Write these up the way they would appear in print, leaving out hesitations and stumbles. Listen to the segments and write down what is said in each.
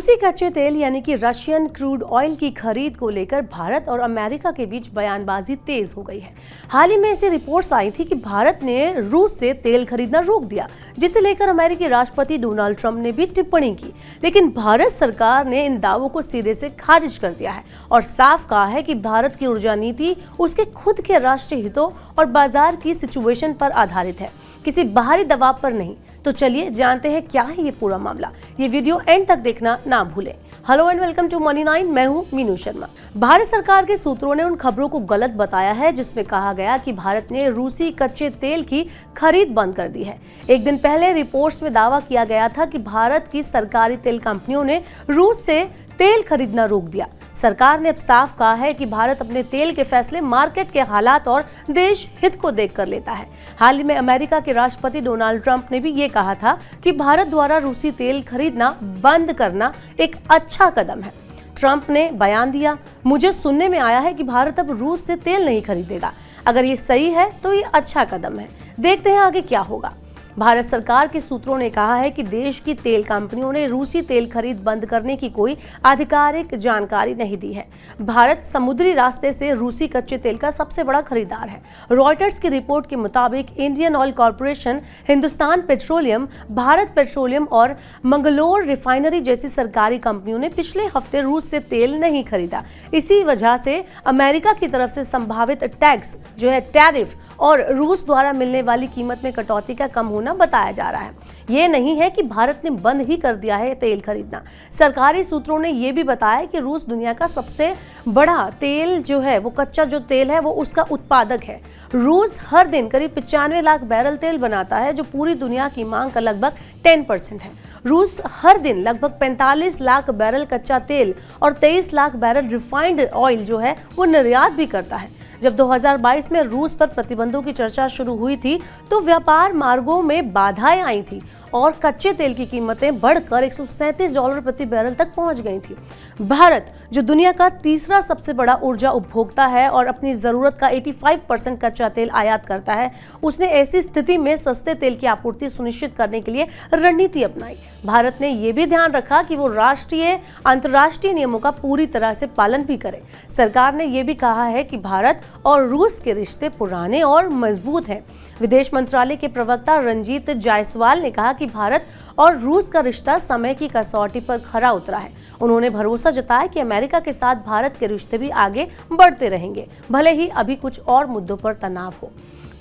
रूसी कच्चे तेल यानी कि रशियन क्रूड ऑयल की खरीद को लेकर भारत और अमेरिका के बीच बयानबाजी तेज हो गई है। हाल ही में ऐसी रिपोर्ट्स आई थी कि भारत ने रूस से तेल खरीदना रोक दिया, जिसे लेकर अमेरिकी राष्ट्रपति डोनाल्ड ट्रंप ने भी टिप्पणी की। लेकिन भारत सरकार ने इन दावों को सिरे से खारिज कर दिया है और साफ कहा है कि भारत की ऊर्जा नीति उसके खुद के राष्ट्रीय हितों और बाजार की सिचुएशन पर आधारित है, किसी बाहरी दबाव पर नहीं। तो चलिए जानते हैं क्या है ये पूरा मामला। ये वीडियो एंड तक देखना ना भूलें। Hello and welcome to money 9। मैं हूं मीनू शर्मा। भारत सरकार के सूत्रों ने उन खबरों को गलत बताया है जिसमें कहा गया कि भारत ने रूसी कच्चे तेल की खरीद बंद कर दी है। एक दिन पहले रिपोर्ट्स में दावा किया गया था कि भारत की सरकारी तेल कंपनियों ने रूस से तेल खरीदना रोक दिया। सरकार ने अब साफ कहा है कि भारत अपने तेल के फैसले मार्केट के हालात और देश हित को देखकर लेता है। हाल ही में अमेरिका के राष्ट्रपति डोनाल्ड ट्रंप ने भी ये कहा था कि भारत द्वारा रूसी तेल खरीदना बंद करना एक अच्छा कदम है। ट्रंप ने बयान दिया, मुझे सुनने में आया है कि भारत अब रूस से तेल नहीं खरीदेगा। अगर ये सही है तो ये अच्छा कदम है। देखते हैं आगे क्या होगा। भारत सरकार के सूत्रों ने कहा है कि देश की तेल कंपनियों ने रूसी तेल खरीद बंद करने की कोई आधिकारिक जानकारी नहीं दी है। भारत समुद्री रास्ते से रूसी कच्चे तेल का सबसे बड़ा खरीदार है। रॉयटर्स की रिपोर्ट के मुताबिक Indian oil corporation, Hindustan petroleum, Bharat petroleum और मंगलोर रिफाइनरी जैसी सरकारी कंपनियों ने पिछले हफ्ते रूस से तेल नहीं खरीदा। इसी वजह से अमेरिका की तरफ से संभावित टैक्स जो है टैरिफ और रूस द्वारा मिलने वाली कीमत में कटौती का कम होना बताया जा रहा है। ये नहीं है कि भारत ने बंद ही कर दिया है तेल खरीदना। सरकारी सूत्रों ने यह भी बताया कि रूस दुनिया का सबसे बड़ा तेल जो है वो कच्चा जो तेल है वो उसका उत्पादक है। रूस हर दिन करीब 95 लाख बैरल तेल बनाता है, जो पूरी दुनिया की मांग का लगभग 10% है। रूस हर दिन लगभग 45 लाख बैरल कच्चा तेल और 23 लाख बैरल रिफाइंड ऑयल जो है वो निर्यात भी करता है। जब 2022 में रूस पर प्रतिबंधों की चर्चा शुरू हुई थी तो व्यापार मार्गों में बाधाएं आई थी और कच्चे तेल की कीमतें बढ़कर $137 प्रति बैरल तक पहुंच गई थी। भारत जो दुनिया का तीसरा सबसे बड़ा ऊर्जा उपभोक्ता है और अपनी जरूरत का 85% कच्चा तेल आयात करता है, उसने ऐसी स्थिति में सस्ते तेल की आपूर्ति सुनिश्चित करने के लिए रणनीति अपनाई। भारत ने यह भी ध्यान रखा कि वो राष्ट्रीय अंतर्राष्ट्रीय नियमों का पूरी तरह से पालन भी करे। सरकार ने यह भी कहा है कि भारत और रूस के रिश्ते पुराने और मजबूत हैं। विदेश मंत्रालय के प्रवक्ता रंजीत जायसवाल ने कहा कि भारत और रूस का रिश्ता समय की कसौटी पर खरा उतरा है। उन्होंने भरोसा जताया कि अमेरिका के साथ भारत के रिश्ते भी आगे बढ़ते रहेंगे, भले ही अभी कुछ और मुद्दों पर तनाव हो।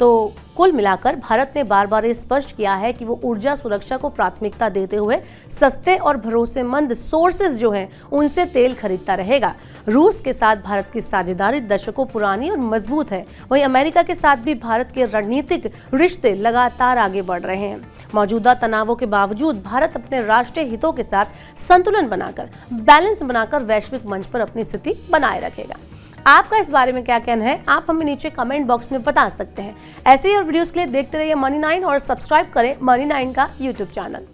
तो कुल मिलाकर भारत ने बार बार स्पष्ट किया है कि वो ऊर्जा सुरक्षा को प्राथमिकता देते हुए सस्ते और भरोसेमंद सोर्सेज जो हैं उनसे तेल खरीदता रहेगा। रूस के साथ भारत की साझेदारी दशकों पुरानी और मजबूत है। वहीं अमेरिका के साथ भी भारत के रणनीतिक रिश्ते लगातार आगे बढ़ रहे हैं। मौजूदा तनावों के बावजूद भारत अपने राष्ट्रीय हितों के साथ संतुलन बनाकर, बैलेंस बनाकर वैश्विक मंच पर अपनी स्थिति बनाए रखेगा। आपका इस बारे में क्या कहना है, आप हमें नीचे कमेंट बॉक्स में बता सकते हैं। ऐसे ही और वीडियोस के लिए देखते रहिए मनी 9 और सब्सक्राइब करें मनी 9 का यूट्यूब चैनल।